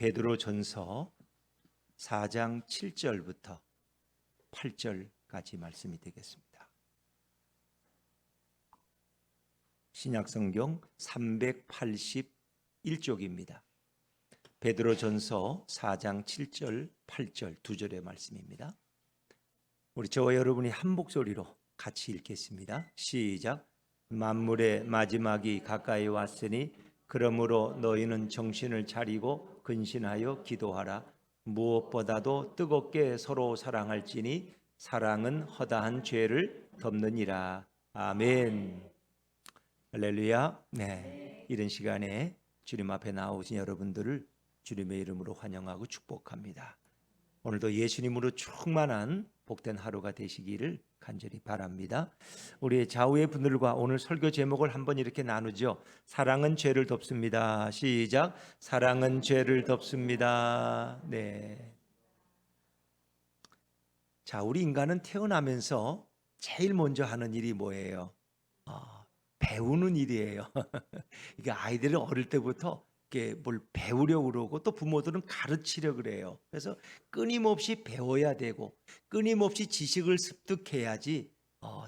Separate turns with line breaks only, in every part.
베드로전서 4장 7절부터 8절까지 말씀이 되겠습니다. 신약성경 381쪽입니다. 베드로전서 4장 7절, 8절 두 절의 말씀입니다. 우리 저와 여러분이 한 목소리로 같이 읽겠습니다. 시작. 만물의 마지막이 가까이 왔으니 그러므로 너희는 정신을 차리고 근신하여 기도하라. 무엇보다도 뜨겁게 서로 사랑할지니 사랑은 허다한 죄를 덮느니라. 아멘. 할렐루야. 네, 이런 시간에 주님 앞에 나오신 여러분들을 주님의 이름으로 환영하고 축복합니다. 오늘도 예수님으로 충만한 복된 하루가 되시기를 간절히 바랍니다. 우리 좌우의 분들과 오늘 설교 제목을 한번 이렇게 나누죠. 사랑은 죄를 덮습니다. 시작. 사랑은 죄를 덮습니다. 네. 자, 우리 인간은 태어나면서 제일 먼저 하는 일이 뭐예요? 배우는 일이에요. 이게 아이들은 어릴 때부터 뭘 배우려고 그러고 또 부모들은 가르치려고 그래요. 그래서 끊임없이 배워야 되고 끊임없이 지식을 습득해야지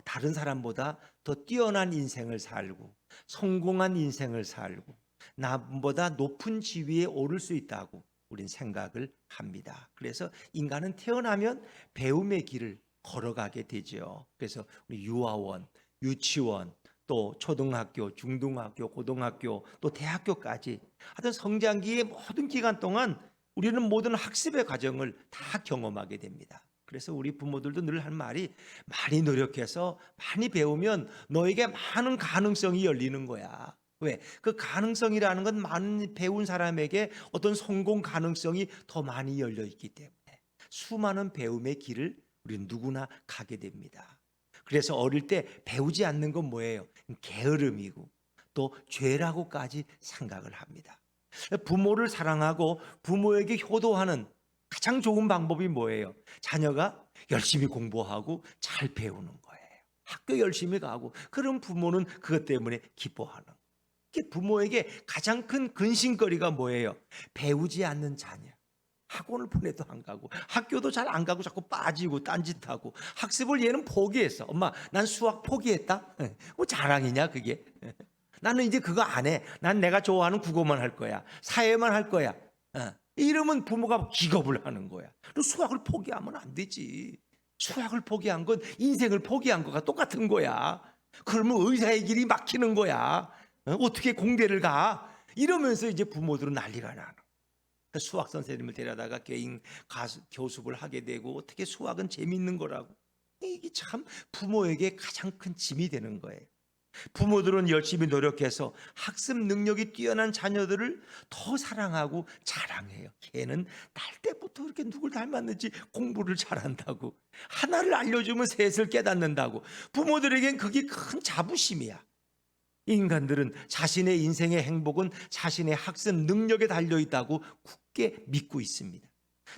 다른 사람보다 더 뛰어난 인생을 살고 성공한 인생을 살고 남보다 높은 지위에 오를 수 있다고 우린 생각을 합니다. 그래서 인간은 태어나면 배움의 길을 걸어가게 되죠. 그래서 우리 유아원, 유치원, 또 초등학교, 중등학교, 고등학교, 또 대학교까지 하여튼 성장기의 모든 기간 동안 우리는 모든 학습의 과정을 다 경험하게 됩니다. 그래서 우리 부모들도 늘 하는 말이 많이 노력해서 많이 배우면 너에게 많은 가능성이 열리는 거야. 왜? 그 가능성이라는 건 많은 배운 사람에게 어떤 성공 가능성이 더 많이 열려 있기 때문에 수많은 배움의 길을 우리는 누구나 가게 됩니다. 그래서 어릴 때 배우지 않는 건 뭐예요? 게으름이고 또 죄라고까지 생각을 합니다. 부모를 사랑하고 부모에게 효도하는 가장 좋은 방법이 뭐예요? 자녀가 열심히 공부하고 잘 배우는 거예요. 학교 열심히 가고 그럼 부모는 그것 때문에 기뻐하는 거예요. 부모에게 가장 큰 근심거리가 뭐예요? 배우지 않는 자녀. 학원을 보내도 안 가고 학교도 잘 안 가고 자꾸 빠지고 딴짓하고 학습을 얘는 포기했어. 엄마 난 수학 포기했다. 뭐 자랑이냐 그게. 나는 이제 그거 안 해. 난 내가 좋아하는 국어만 할 거야. 사회만 할 거야. 이러면 부모가 기겁을 하는 거야. 수학을 포기하면 안 되지. 수학을 포기한 건 인생을 포기한 거가 똑같은 거야. 그러면 의사의 길이 막히는 거야. 어떻게 공대를 가? 이러면서 이제 부모들은 난리가 나는 거야. 수학 선생님을 데려다가 개인 교습을 하게 되고 어떻게 수학은 재밌는 거라고. 이게 참 부모에게 가장 큰 짐이 되는 거예요. 부모들은 열심히 노력해서 학습 능력이 뛰어난 자녀들을 더 사랑하고 자랑해요. 걔는 날 때부터 그렇게 누굴 닮았는지 공부를 잘한다고. 하나를 알려주면 셋을 깨닫는다고. 부모들에겐 그게 큰 자부심이야. 인간들은 자신의 인생의 행복은 자신의 학습 능력에 달려있다고 굳게 믿고 있습니다.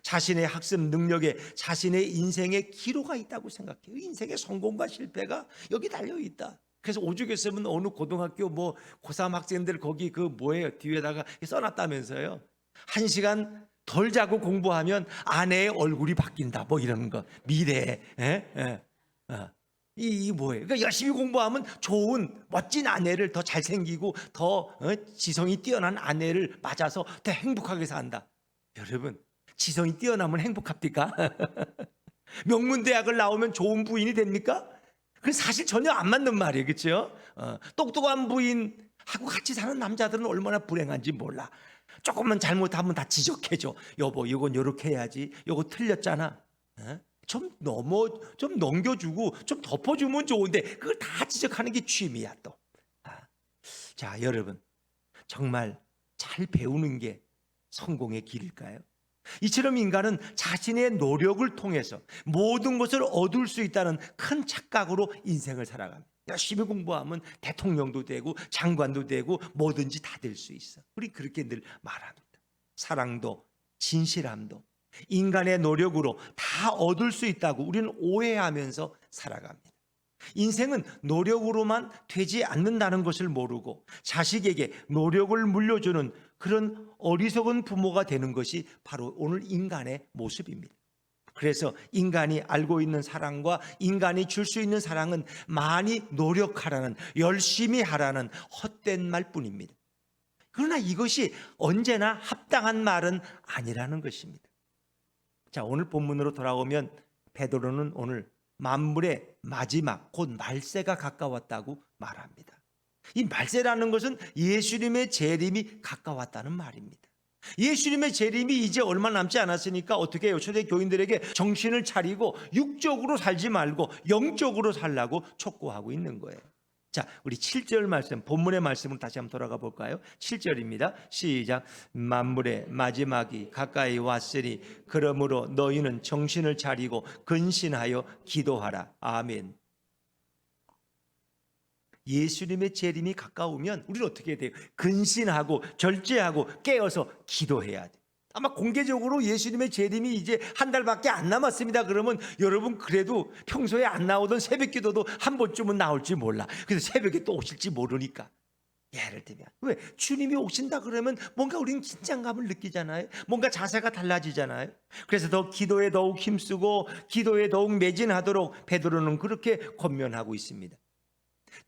자신의 학습 능력에 자신의 인생의 기로가 있다고 생각해요. 인생의 성공과 실패가 여기 달려있다. 그래서 오죽했으면 어느 고등학교 고3 학생들 거기 뭐예요? 뒤에다가 써놨다면서요. 1시간 덜 자고 공부하면 아내의 얼굴이 바뀐다. 이런 거. 미래에. 이 뭐예요? 그러니까 열심히 공부하면 좋은 멋진 아내를 더 잘생기고 더 지성이 뛰어난 아내를 맞아서 더 행복하게 산다. 여러분, 지성이 뛰어나면 행복합니까? 명문대학을 나오면 좋은 부인이 됩니까? 그건 사실 전혀 안 맞는 말이에요. 그렇죠? 똑똑한 부인하고 같이 사는 남자들은 얼마나 불행한지 몰라. 조금만 잘못하면 다 지적해줘. 여보, 이건 이렇게 해야지. 이거 틀렸잖아. 좀 넘겨주고 좀 덮어주면 좋은데 그걸 다 지적하는 게 취미야 또. 자, 여러분, 정말 잘 배우는 게 성공의 길일까요? 이처럼 인간은 자신의 노력을 통해서 모든 것을 얻을 수 있다는 큰 착각으로 인생을 살아갑니다. 열심히 공부하면 대통령도 되고 장관도 되고 뭐든지 다 될 수 있어. 우리 그렇게 늘 말합니다. 사랑도 진실함도 인간의 노력으로 다 얻을 수 있다고 우리는 오해하면서 살아갑니다. 인생은 노력으로만 되지 않는다는 것을 모르고 자식에게 노력을 물려주는 그런 어리석은 부모가 되는 것이 바로 오늘 인간의 모습입니다. 그래서 인간이 알고 있는 사랑과 인간이 줄 수 있는 사랑은 많이 노력하라는, 열심히 하라는 헛된 말뿐입니다. 그러나 이것이 언제나 합당한 말은 아니라는 것입니다. 자, 오늘 본문으로 돌아오면 베드로는 오늘 만물의 마지막 곧 말세가 가까웠다고 말합니다. 이 말세라는 것은 예수님의 재림이 가까웠다는 말입니다. 예수님의 재림이 이제 얼마 남지 않았으니까 어떻게 해요? 초대 교인들에게 정신을 차리고 육적으로 살지 말고 영적으로 살라고 촉구하고 있는 거예요. 자, 우리 7절 말씀, 본문의 말씀을 다시 한번 돌아가 볼까요? 7절입니다. 시작. 만물의 마지막이 가까이 왔으니 그러므로 너희는 정신을 차리고 근신하여 기도하라. 아멘. 예수님의 재림이 가까우면 우리는 어떻게 해야 돼요? 근신하고 절제하고 깨어서 기도해야 돼요. 아마 공개적으로 예수님의 재림이 이제 한 달밖에 안 남았습니다. 그러면 여러분 그래도 평소에 안 나오던 새벽 기도도 한 번쯤은 나올지 몰라. 그래서 새벽에 또 오실지 모르니까. 예를 들면 왜? 주님이 오신다 그러면 뭔가 우리는 긴장감을 느끼잖아요. 뭔가 자세가 달라지잖아요. 그래서 더 기도에 더욱 힘쓰고 기도에 더욱 매진하도록 베드로는 그렇게 권면하고 있습니다.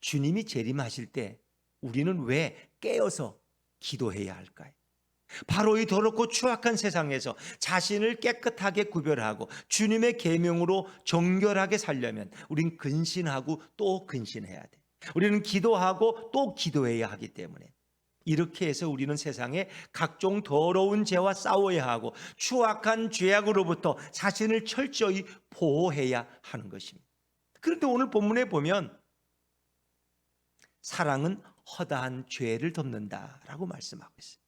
주님이 재림하실 때 우리는 왜 깨어서 기도해야 할까요? 바로 이 더럽고 추악한 세상에서 자신을 깨끗하게 구별하고 주님의 계명으로 정결하게 살려면 우린 근신하고 또 근신해야 돼. 우리는 기도하고 또 기도해야 하기 때문에 이렇게 해서 우리는 세상에 각종 더러운 죄와 싸워야 하고 추악한 죄악으로부터 자신을 철저히 보호해야 하는 것입니다. 그런데 오늘 본문에 보면 사랑은 허다한 죄를 덮는다라고 말씀하고 있어요.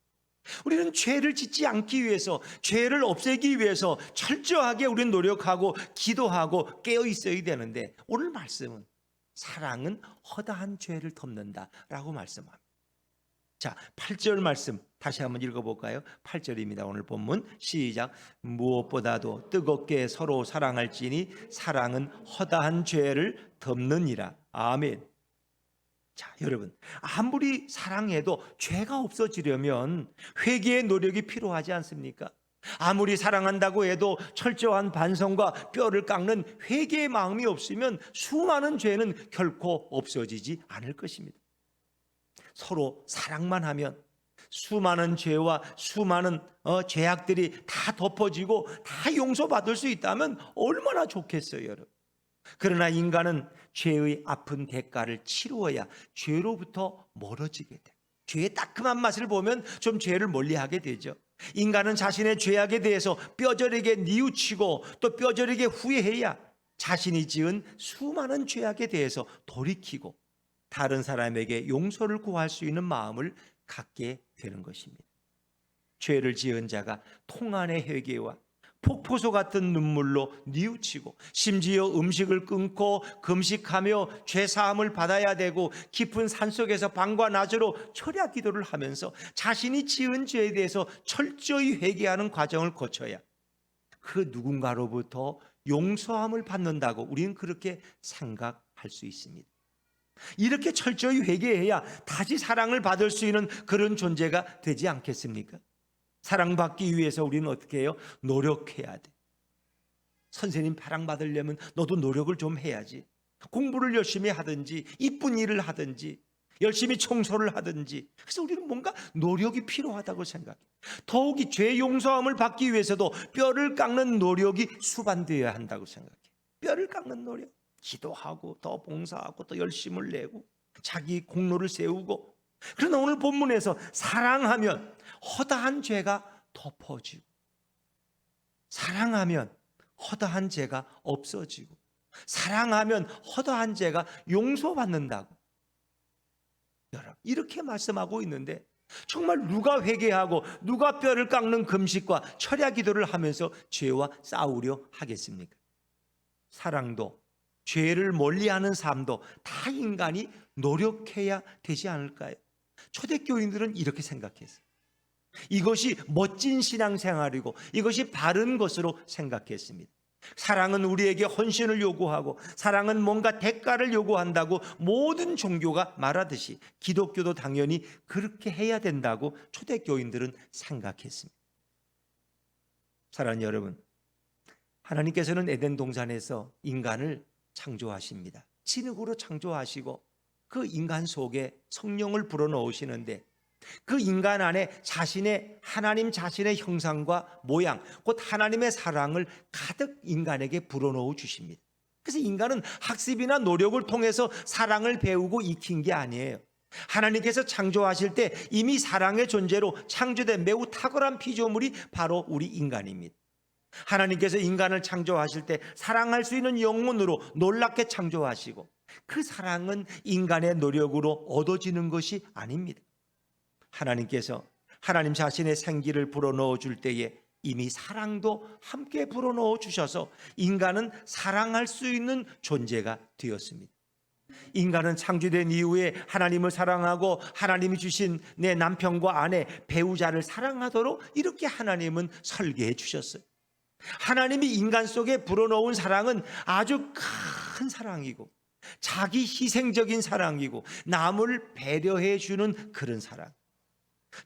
우리는 죄를 짓지 않기 위해서, 죄를 없애기 위해서 철저하게 우리는 노력하고 기도하고 깨어 있어야 되는데 오늘 말씀은 사랑은 허다한 죄를 덮는다라고 말씀합니다. 자, 8절 말씀 다시 한번 읽어볼까요? 8절입니다. 오늘 본문 시작. 무엇보다도 뜨겁게 서로 사랑할지니 사랑은 허다한 죄를 덮느니라. 아멘. 자, 여러분, 아무리 사랑해도 죄가 없어지려면 회개의 노력이 필요하지 않습니까? 아무리 사랑한다고 해도 철저한 반성과 뼈를 깎는 회개의 마음이 없으면 수많은 죄는 결코 없어지지 않을 것입니다. 서로 사랑만 하면 수많은 죄와 수많은 죄악들이 다 덮어지고 다 용서받을 수 있다면 얼마나 좋겠어요, 여러분. 그러나 인간은 죄의 아픈 대가를 치루어야 죄로부터 멀어지게 돼. 죄의 따끔한 맛을 보면 좀 죄를 멀리하게 되죠. 인간은 자신의 죄악에 대해서 뼈저리게 뉘우치고 또 뼈저리게 후회해야 자신이 지은 수많은 죄악에 대해서 돌이키고 다른 사람에게 용서를 구할 수 있는 마음을 갖게 되는 것입니다. 죄를 지은 자가 통안의 회개와 폭포수 같은 눈물로 뉘우치고 심지어 음식을 끊고 금식하며 죄사함을 받아야 되고 깊은 산속에서 밤과 낮으로 철야 기도를 하면서 자신이 지은 죄에 대해서 철저히 회개하는 과정을 거쳐야 그 누군가로부터 용서함을 받는다고 우리는 그렇게 생각할 수 있습니다. 이렇게 철저히 회개해야 다시 사랑을 받을 수 있는 그런 존재가 되지 않겠습니까? 사랑받기 위해서 우리는 어떻게 해요? 노력해야 돼. 선생님 사랑받으려면 너도 노력을 좀 해야지. 공부를 열심히 하든지 이쁜 일을 하든지 열심히 청소를 하든지. 그래서 우리는 뭔가 노력이 필요하다고 생각해. 더욱이 죄 용서함을 받기 위해서도 뼈를 깎는 노력이 수반되어야 한다고 생각해. 뼈를 깎는 노력. 기도하고 더 봉사하고 더 열심을 내고 자기 공로를 세우고. 그러나 오늘 본문에서 사랑하면 허다한 죄가 덮어지고 사랑하면 허다한 죄가 없어지고 사랑하면 허다한 죄가 용서받는다고 여러분 이렇게 말씀하고 있는데 정말 누가 회개하고 누가 뼈를 깎는 금식과 철야 기도를 하면서 죄와 싸우려 하겠습니까? 사랑도 죄를 멀리하는 삶도 다 인간이 노력해야 되지 않을까요? 초대교인들은 이렇게 생각했어요. 이것이 멋진 신앙생활이고 이것이 바른 것으로 생각했습니다. 사랑은 우리에게 헌신을 요구하고 사랑은 뭔가 대가를 요구한다고 모든 종교가 말하듯이 기독교도 당연히 그렇게 해야 된다고 초대교인들은 생각했습니다. 사랑하는 여러분, 하나님께서는 에덴 동산에서 인간을 창조하십니다. 진흙으로 창조하시고 그 인간 속에 성령을 불어넣으시는데 그 인간 안에 하나님 자신의 형상과 모양, 곧 하나님의 사랑을 가득 인간에게 불어넣어 주십니다. 그래서 인간은 학습이나 노력을 통해서 사랑을 배우고 익힌 게 아니에요. 하나님께서 창조하실 때 이미 사랑의 존재로 창조된 매우 탁월한 피조물이 바로 우리 인간입니다. 하나님께서 인간을 창조하실 때 사랑할 수 있는 영혼으로 놀랍게 창조하시고 그 사랑은 인간의 노력으로 얻어지는 것이 아닙니다. 하나님께서 하나님 자신의 생기를 불어넣어 줄 때에 이미 사랑도 함께 불어넣어 주셔서 인간은 사랑할 수 있는 존재가 되었습니다. 인간은 창조된 이후에 하나님을 사랑하고 하나님이 주신 내 남편과 아내, 배우자를 사랑하도록 이렇게 하나님은 설계해 주셨어요. 하나님이 인간 속에 불어넣은 사랑은 아주 큰 사랑이고 자기 희생적인 사랑이고 남을 배려해 주는 그런 사랑.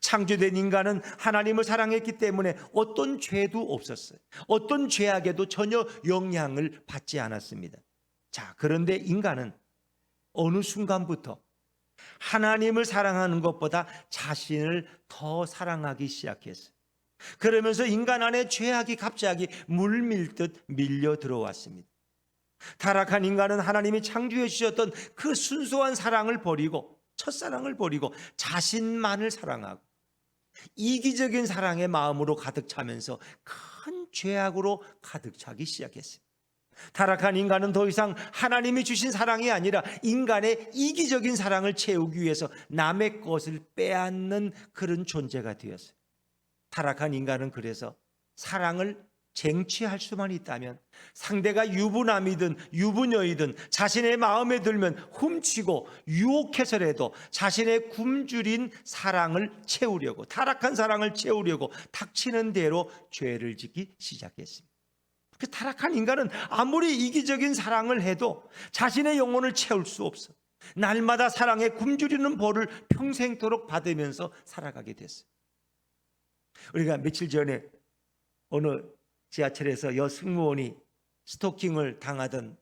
창조된 인간은 하나님을 사랑했기 때문에 어떤 죄도 없었어요. 어떤 죄악에도 전혀 영향을 받지 않았습니다. 자, 그런데 인간은 어느 순간부터 하나님을 사랑하는 것보다 자신을 더 사랑하기 시작했어요. 그러면서 인간 안에 죄악이 갑자기 물밀듯 밀려 들어왔습니다. 타락한 인간은 하나님이 창조해 주셨던 그 순수한 사랑을 버리고 첫사랑을 버리고 자신만을 사랑하고 이기적인 사랑의 마음으로 가득 차면서 큰 죄악으로 가득 차기 시작했어요. 타락한 인간은 더 이상 하나님이 주신 사랑이 아니라 인간의 이기적인 사랑을 채우기 위해서 남의 것을 빼앗는 그런 존재가 되었어요. 타락한 인간은 그래서 사랑을 쟁취할 수만 있다면 상대가 유부남이든 유부녀이든 자신의 마음에 들면 훔치고 유혹해서라도 자신의 굶주린 사랑을 채우려고, 타락한 사랑을 채우려고 닥치는 대로 죄를 짓기 시작했습니다. 그 타락한 인간은 아무리 이기적인 사랑을 해도 자신의 영혼을 채울 수 없어. 날마다 사랑에 굶주리는 벌을 평생토록 받으면서 살아가게 됐어요. 우리가 며칠 전에 어느 지하철에서 여 승무원이 스토킹을 당하던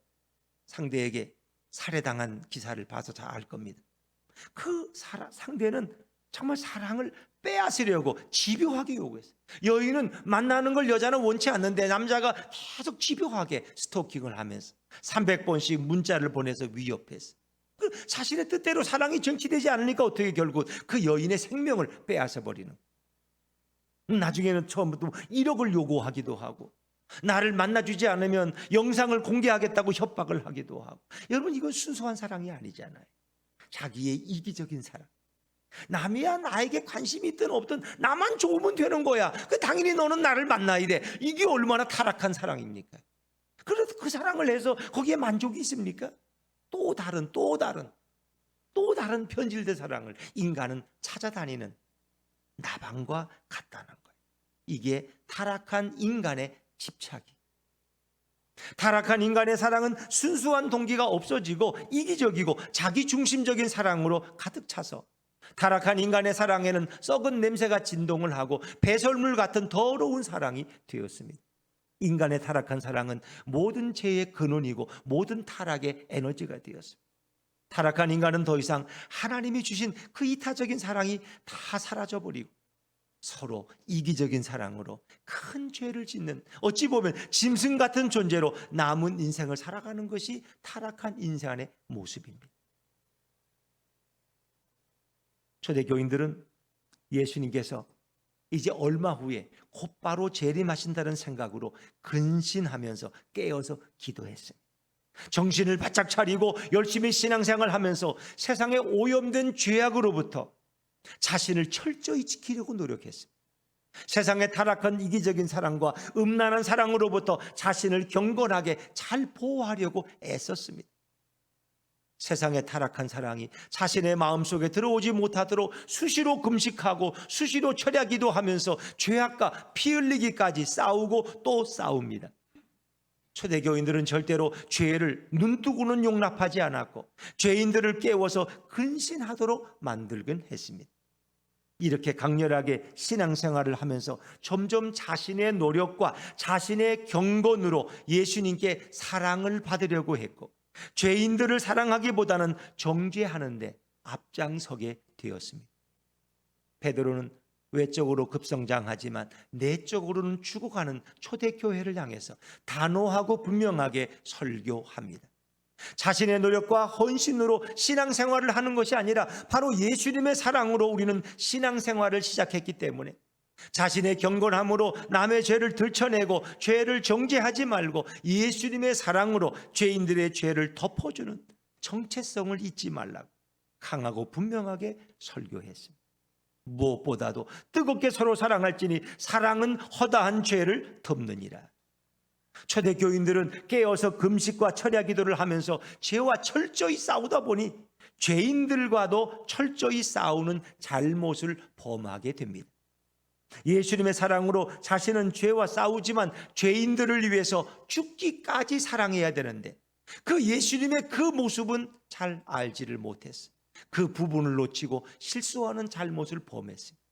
상대에게 살해당한 기사를 봐서 잘 알 겁니다. 그 상대는 정말 사랑을 빼앗으려고 집요하게 요구했어요. 여인은 만나는 걸 여자는 원치 않는데 남자가 계속 집요하게 스토킹을 하면서 300번씩 문자를 보내서 위협했어요. 자신의 뜻대로 사랑이 정치되지 않으니까 어떻게 결국 그 여인의 생명을 빼앗아 버리는 거예요. 나중에는 처음부터 1억을 요구하기도 하고 나를 만나주지 않으면 영상을 공개하겠다고 협박을 하기도 하고. 여러분, 이건 순수한 사랑이 아니잖아요. 자기의 이기적인 사랑. 남이야 나에게 관심이 있든 없든 나만 좋으면 되는 거야. 당연히 너는 나를 만나야 돼. 이게 얼마나 타락한 사랑입니까? 그래도 그 사랑을 해서 거기에 만족이 있습니까? 또 다른 편질된 사랑을 인간은 찾아다니는 나방과 같다는 거예요. 이게 타락한 인간의 집착이. 타락한 인간의 사랑은 순수한 동기가 없어지고 이기적이고 자기중심적인 사랑으로 가득 차서 타락한 인간의 사랑에는 썩은 냄새가 진동을 하고 배설물 같은 더러운 사랑이 되었습니다. 인간의 타락한 사랑은 모든 죄의 근원이고 모든 타락의 에너지가 되었습니다. 타락한 인간은 더 이상 하나님이 주신 그 이타적인 사랑이 다 사라져버리고 서로 이기적인 사랑으로 큰 죄를 짓는, 어찌 보면 짐승 같은 존재로 남은 인생을 살아가는 것이 타락한 인간의 모습입니다. 초대교인들은 예수님께서 이제 얼마 후에 곧바로 재림하신다는 생각으로 근신하면서 깨어서 기도했습니다. 정신을 바짝 차리고 열심히 신앙생활을 하면서 세상에 오염된 죄악으로부터 자신을 철저히 지키려고 노력했습니다. 세상의 타락한 이기적인 사랑과 음란한 사랑으로부터 자신을 경건하게 잘 보호하려고 애썼습니다. 세상의 타락한 사랑이 자신의 마음속에 들어오지 못하도록 수시로 금식하고 수시로 철야기도 하면서 죄악과 피 흘리기까지 싸우고 또 싸웁니다. 초대교인들은 절대로 죄를 눈뜨고는 용납하지 않았고 죄인들을 깨워서 근신하도록 만들긴 했습니다. 이렇게 강렬하게 신앙생활을 하면서 점점 자신의 노력과 자신의 경건으로 예수님께 사랑을 받으려고 했고 죄인들을 사랑하기보다는 정죄하는 데 앞장서게 되었습니다. 베드로는 외적으로 급성장하지만 내적으로는 죽어가는 초대교회를 향해서 단호하고 분명하게 설교합니다. 자신의 노력과 헌신으로 신앙생활을 하는 것이 아니라 바로 예수님의 사랑으로 우리는 신앙생활을 시작했기 때문에 자신의 경건함으로 남의 죄를 들춰내고 죄를 정죄하지 말고 예수님의 사랑으로 죄인들의 죄를 덮어주는 정체성을 잊지 말라고 강하고 분명하게 설교했습니다. 무엇보다도 뜨겁게 서로 사랑할지니 사랑은 허다한 죄를 덮느니라. 초대교인들은 깨어서 금식과 철야 기도를 하면서 죄와 철저히 싸우다 보니 죄인들과도 철저히 싸우는 잘못을 범하게 됩니다. 예수님의 사랑으로 자신은 죄와 싸우지만 죄인들을 위해서 죽기까지 사랑해야 되는데 그 예수님의 그 모습은 잘 알지를 못했어요. 그 부분을 놓치고 실수하는 잘못을 범했습니다.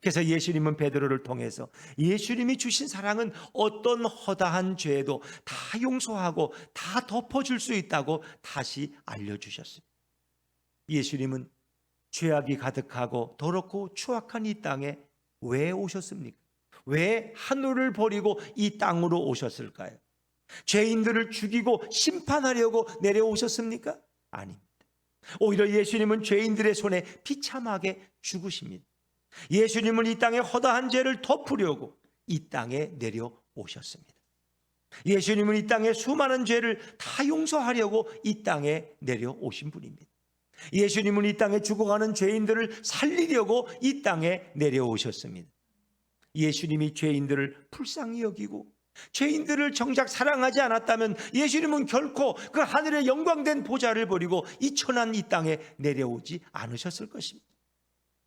그래서 예수님은 베드로를 통해서 예수님이 주신 사랑은 어떤 허다한 죄도 다 용서하고 다 덮어줄 수 있다고 다시 알려주셨습니다. 예수님은 죄악이 가득하고 더럽고 추악한 이 땅에 왜 오셨습니까? 왜 하늘을 버리고 이 땅으로 오셨을까요? 죄인들을 죽이고 심판하려고 내려오셨습니까? 아닙니다. 오히려 예수님은 죄인들의 손에 비참하게 죽으십니다. 예수님은 이 땅의 허다한 죄를 덮으려고 이 땅에 내려오셨습니다. 예수님은 이 땅의 수많은 죄를 다 용서하려고 이 땅에 내려오신 분입니다. 예수님은 이 땅에 죽어가는 죄인들을 살리려고 이 땅에 내려오셨습니다. 예수님이 죄인들을 불쌍히 여기고 죄인들을 정작 사랑하지 않았다면 예수님은 결코 그 하늘의 영광된 보좌를 버리고 이 천한 이 땅에 내려오지 않으셨을 것입니다.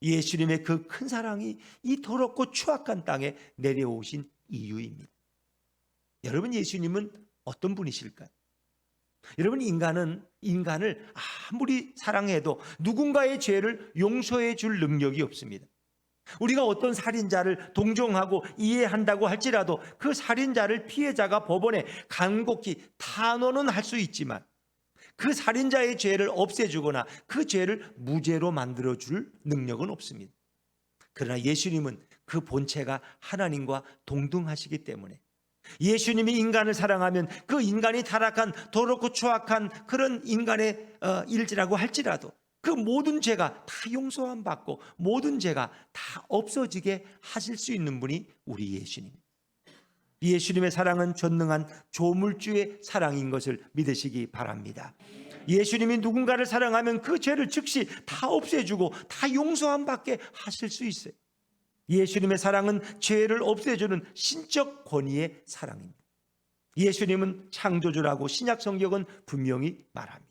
예수님의 그 큰 사랑이 이 더럽고 추악한 땅에 내려오신 이유입니다. 여러분, 예수님은 어떤 분이실까요? 여러분, 인간을 아무리 사랑해도 누군가의 죄를 용서해 줄 능력이 없습니다. 우리가 어떤 살인자를 동정하고 이해한다고 할지라도 그 살인자를 피해자가 법원에 간곡히 탄원은 할 수 있지만 그 살인자의 죄를 없애주거나 그 죄를 무죄로 만들어줄 능력은 없습니다. 그러나 예수님은 그 본체가 하나님과 동등하시기 때문에 예수님이 인간을 사랑하면 그 인간이 타락한 더럽고 추악한 그런 인간의 일지라고 할지라도 그 모든 죄가 다 용서함 받고 모든 죄가 다 없어지게 하실 수 있는 분이 우리 예수님입니다. 예수님의 사랑은 전능한 조물주의 사랑인 것을 믿으시기 바랍니다. 예수님이 누군가를 사랑하면 그 죄를 즉시 다 없애주고 다 용서함 받게 하실 수 있어요. 예수님의 사랑은 죄를 없애주는 신적 권위의 사랑입니다. 예수님은 창조주라고 신약 성경은 분명히 말합니다.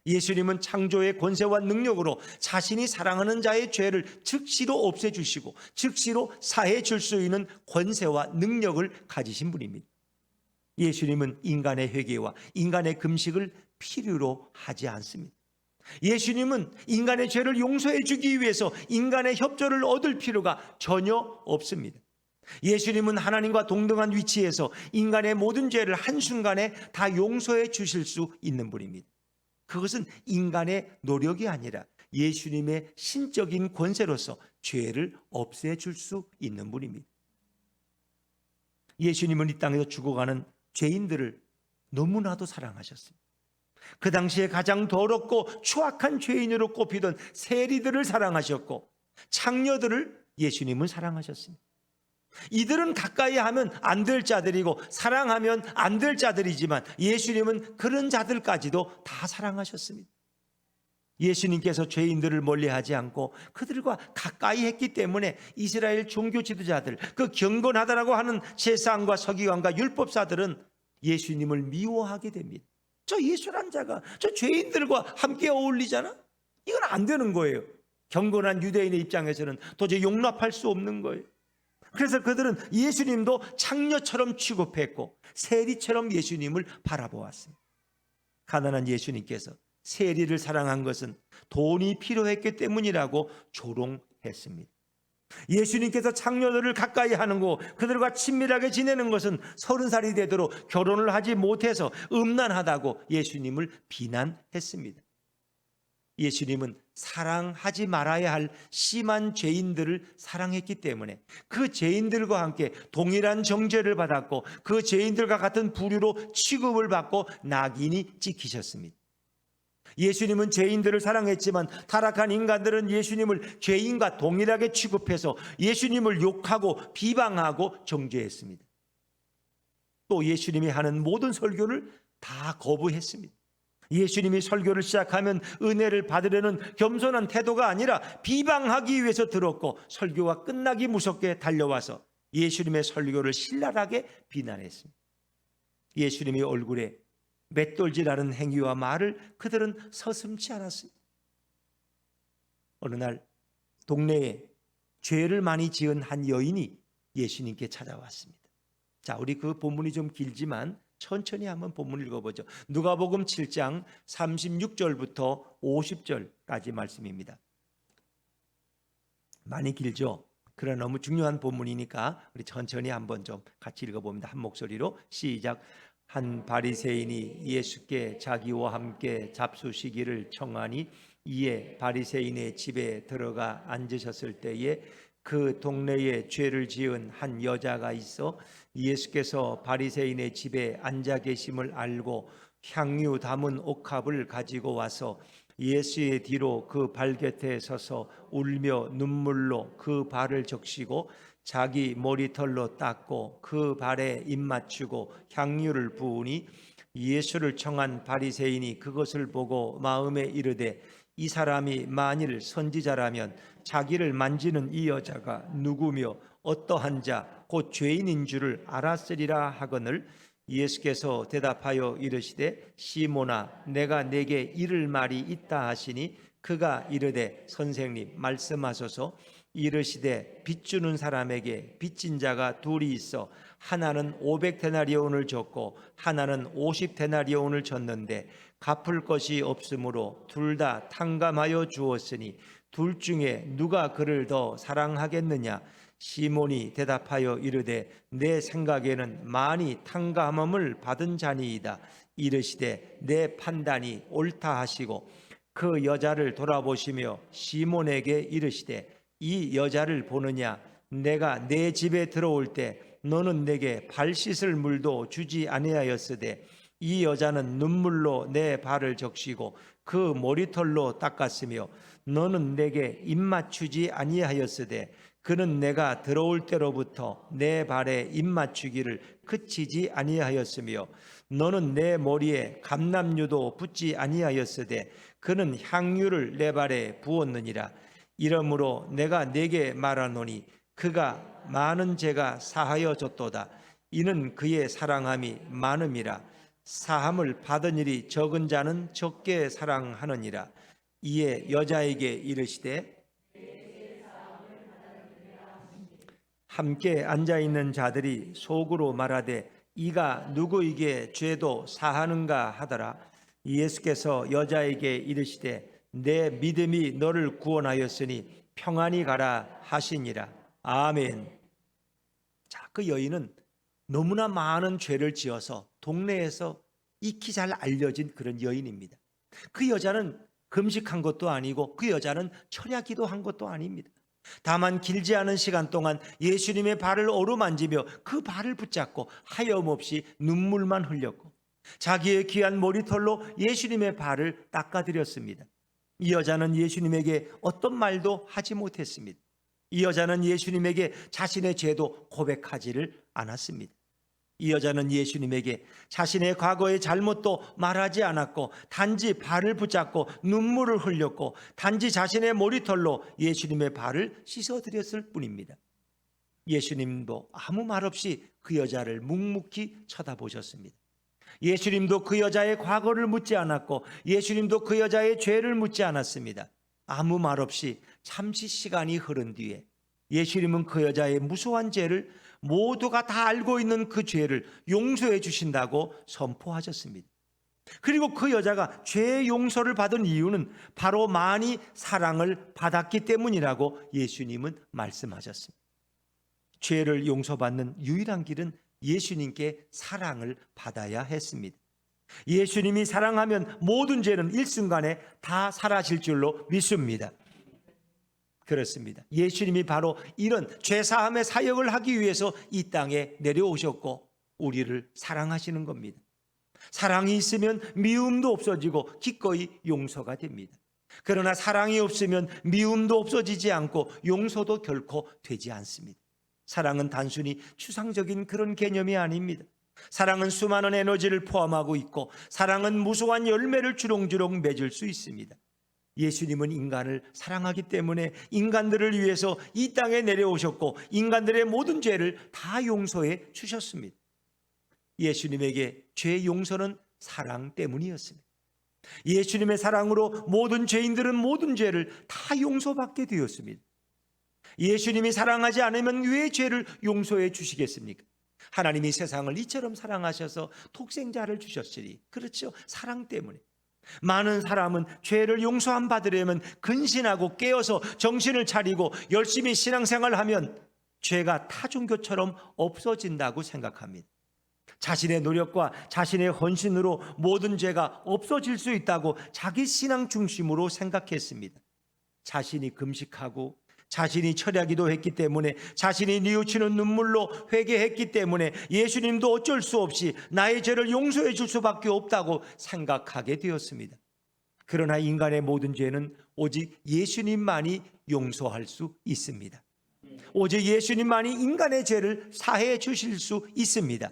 예수님은 창조의 권세와 능력으로 자신이 사랑하는 자의 죄를 즉시로 없애주시고 즉시로 사해 줄 수 있는 권세와 능력을 가지신 분입니다. 예수님은 인간의 회개와 인간의 금식을 필요로 하지 않습니다. 예수님은 인간의 죄를 용서해 주기 위해서 인간의 협조를 얻을 필요가 전혀 없습니다. 예수님은 하나님과 동등한 위치에서 인간의 모든 죄를 한순간에 다 용서해 주실 수 있는 분입니다. 그것은 인간의 노력이 아니라 예수님의 신적인 권세로서 죄를 없애줄 수 있는 분입니다. 예수님은 이 땅에서 죽어가는 죄인들을 너무나도 사랑하셨습니다. 그 당시에 가장 더럽고 추악한 죄인으로 꼽히던 세리들을 사랑하셨고 창녀들을 예수님은 사랑하셨습니다. 이들은 가까이 하면 안 될 자들이고 사랑하면 안 될 자들이지만 예수님은 그런 자들까지도 다 사랑하셨습니다. 예수님께서 죄인들을 멀리하지 않고 그들과 가까이 했기 때문에 이스라엘 종교 지도자들, 그 경건하다라고 하는 제사장과 서기관과 율법사들은 예수님을 미워하게 됩니다. 저 예수란 자가 저 죄인들과 함께 어울리잖아? 이건 안 되는 거예요. 경건한 유대인의 입장에서는 도저히 용납할 수 없는 거예요. 그래서 그들은 예수님도 창녀처럼 취급했고 세리처럼 예수님을 바라보았습니다. 가난한 예수님께서 세리를 사랑한 것은 돈이 필요했기 때문이라고 조롱했습니다. 예수님께서 창녀들을 가까이 하는 거, 그들과 친밀하게 지내는 것은 30살이 되도록 결혼을 하지 못해서 음란하다고 예수님을 비난했습니다. 예수님은 사랑하지 말아야 할 심한 죄인들을 사랑했기 때문에 그 죄인들과 함께 동일한 정죄를 받았고 그 죄인들과 같은 부류로 취급을 받고 낙인이 찍히셨습니다. 예수님은 죄인들을 사랑했지만 타락한 인간들은 예수님을 죄인과 동일하게 취급해서 예수님을 욕하고 비방하고 정죄했습니다. 또 예수님이 하는 모든 설교를 다 거부했습니다. 예수님이 설교를 시작하면 은혜를 받으려는 겸손한 태도가 아니라 비방하기 위해서 들었고 설교가 끝나기 무섭게 달려와서 예수님의 설교를 신랄하게 비난했습니다. 예수님의 얼굴에 맷돌질하는 행위와 말을 그들은 서슴지 않았습니다. 어느 날 동네에 죄를 많이 지은 한 여인이 예수님께 찾아왔습니다. 자, 우리 그 본문이 좀 길지만 천천히 한번 본문 읽어보죠. 누가복음 7장 36절부터 50절까지 말씀입니다. 많이 길죠? 그러나 너무 중요한 본문이니까 우리 천천히 한번 좀 같이 읽어봅니다. 한 목소리로 시작. 한 바리새인이 예수께 자기와 함께 잡수시기를 청하니 이에 바리새인의 집에 들어가 앉으셨을 때에 그 동네에 죄를 지은 한 여자가 있어 예수께서 바리새인의 집에 앉아 계심을 알고 향유 담은 옥합을 가지고 와서 예수의 뒤로 그 발 곁에 서서 울며 눈물로 그 발을 적시고 자기 머리털로 닦고 그 발에 입 맞추고 향유를 부으니 예수를 청한 바리새인이 그것을 보고 마음에 이르되 이 사람이 만일 선지자라면 자기를 만지는 이 여자가 누구며 어떠한 자 곧 죄인인 줄을 알았으리라 하거늘 예수께서 대답하여 이르시되 시몬아 내가 내게 이를 말이 있다 하시니 그가 이르되 선생님 말씀하소서. 이르시되 빚 주는 사람에게 빚진 자가 둘이 있어 하나는 500데나리온을 줬고 하나는 50데나리온을 줬는데 갚을 것이 없으므로 둘 다 탕감하여 주었으니 둘 중에 누가 그를 더 사랑하겠느냐. 시몬이 대답하여 이르되 내 생각에는 많이 탕감함을 받은 자니이다. 이르시되 내 판단이 옳다 하시고 그 여자를 돌아보시며 시몬에게 이르시되 이 여자를 보느냐. 내가 내 집에 들어올 때 너는 내게 발 씻을 물도 주지 아니하였으되 이 여자는 눈물로 내 발을 적시고 그 머리털로 닦았으며 너는 내게 입 맞추지 아니하였으되 그는 내가 들어올 때로부터 내 발에 입 맞추기를 그치지 아니하였으며 너는 내 머리에 감람유도 붓지 아니하였으되 그는 향유를 내 발에 부었느니라. 이러므로 내가 네게 말하노니 그가 많은 죄가 사하여 졌도다. 이는 그의 사랑함이 많음이라. 사함을 받은 일이 적은 자는 적게 사랑하느니라. 이에 여자에게 이르시되 함께 앉아있는 자들이 속으로 말하되 이가 누구에게 죄도 사하는가 하더라. 예수께서 여자에게 이르시되 내 믿음이 너를 구원하였으니 평안히 가라 하시니라. 아멘. 자, 그 여인은 너무나 많은 죄를 지어서 동네에서 익히 잘 알려진 그런 여인입니다. 그 여자는 금식한 것도 아니고 그 여자는 철야기도 한 것도 아닙니다. 다만 길지 않은 시간 동안 예수님의 발을 어루만지며 그 발을 붙잡고 하염없이 눈물만 흘렸고 자기의 귀한 머리털로 예수님의 발을 닦아드렸습니다. 이 여자는 예수님에게 어떤 말도 하지 못했습니다. 이 여자는 예수님에게 자신의 죄도 고백하지를 않았습니다. 이 여자는 예수님에게 자신의 과거의 잘못도 말하지 않았고 단지 발을 붙잡고 눈물을 흘렸고 단지 자신의 머리털로 예수님의 발을 씻어드렸을 뿐입니다. 예수님도 아무 말 없이 그 여자를 묵묵히 쳐다보셨습니다. 예수님도 그 여자의 과거를 묻지 않았고 예수님도 그 여자의 죄를 묻지 않았습니다. 아무 말 없이 잠시 시간이 흐른 뒤에 예수님은 그 여자의 무수한 죄를 모두가 다 알고 있는 그 죄를 용서해 주신다고 선포하셨습니다. 그리고 그 여자가 죄 용서를 받은 이유는 바로 많이 사랑을 받았기 때문이라고 예수님은 말씀하셨습니다. 죄를 용서받는 유일한 길은 예수님께 사랑을 받아야 했습니다. 예수님이 사랑하면 모든 죄는 일순간에 다 사라질 줄로 믿습니다. 그렇습니다. 예수님이 바로 이런 죄사함의 사역을 하기 위해서 이 땅에 내려오셨고 우리를 사랑하시는 겁니다. 사랑이 있으면 미움도 없어지고 기꺼이 용서가 됩니다. 그러나 사랑이 없으면 미움도 없어지지 않고 용서도 결코 되지 않습니다. 사랑은 단순히 추상적인 그런 개념이 아닙니다. 사랑은 수많은 에너지를 포함하고 있고 사랑은 무수한 열매를 주렁주렁 맺을 수 있습니다. 예수님은 인간을 사랑하기 때문에 인간들을 위해서 이 땅에 내려오셨고 인간들의 모든 죄를 다 용서해 주셨습니다. 예수님에게 죄 용서는 사랑 때문이었습니다. 예수님의 사랑으로 모든 죄인들은 모든 죄를 다 용서받게 되었습니다. 예수님이 사랑하지 않으면 왜 죄를 용서해 주시겠습니까? 하나님이 세상을 이처럼 사랑하셔서 독생자를 주셨으니, 그렇죠? 사랑 때문에. 많은 사람은 죄를 용서함 받으려면 근신하고 깨어서 정신을 차리고 열심히 신앙생활하면 죄가 타 종교처럼 없어진다고 생각합니다. 자신의 노력과 자신의 헌신으로 모든 죄가 없어질 수 있다고 자기 신앙 중심으로 생각했습니다. 자신이 금식하고 자신이 철야기도 했기 때문에 자신이 뉘우치는 눈물로 회개했기 때문에 예수님도 어쩔 수 없이 나의 죄를 용서해 줄 수밖에 없다고 생각하게 되었습니다. 그러나 인간의 모든 죄는 오직 예수님만이 용서할 수 있습니다. 오직 예수님만이 인간의 죄를 사해 주실 수 있습니다.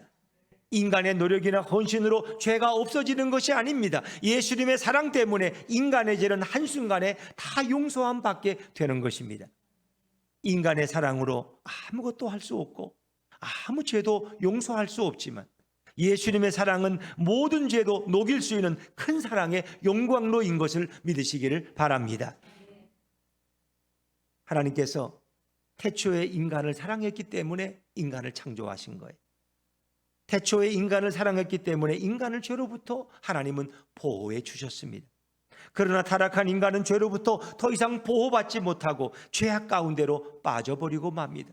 인간의 노력이나 헌신으로 죄가 없어지는 것이 아닙니다. 예수님의 사랑 때문에 인간의 죄는 한순간에 다 용서함 받게 되는 것입니다. 인간의 사랑으로 아무것도 할 수 없고 아무 죄도 용서할 수 없지만 예수님의 사랑은 모든 죄도 녹일 수 있는 큰 사랑의 영광로인 것을 믿으시기를 바랍니다. 하나님께서 태초에 인간을 사랑했기 때문에 인간을 창조하신 거예요. 태초에 인간을 사랑했기 때문에 인간을 죄로부터 하나님은 보호해 주셨습니다. 그러나 타락한 인간은 죄로부터 더 이상 보호받지 못하고 죄악 가운데로 빠져버리고 맙니다.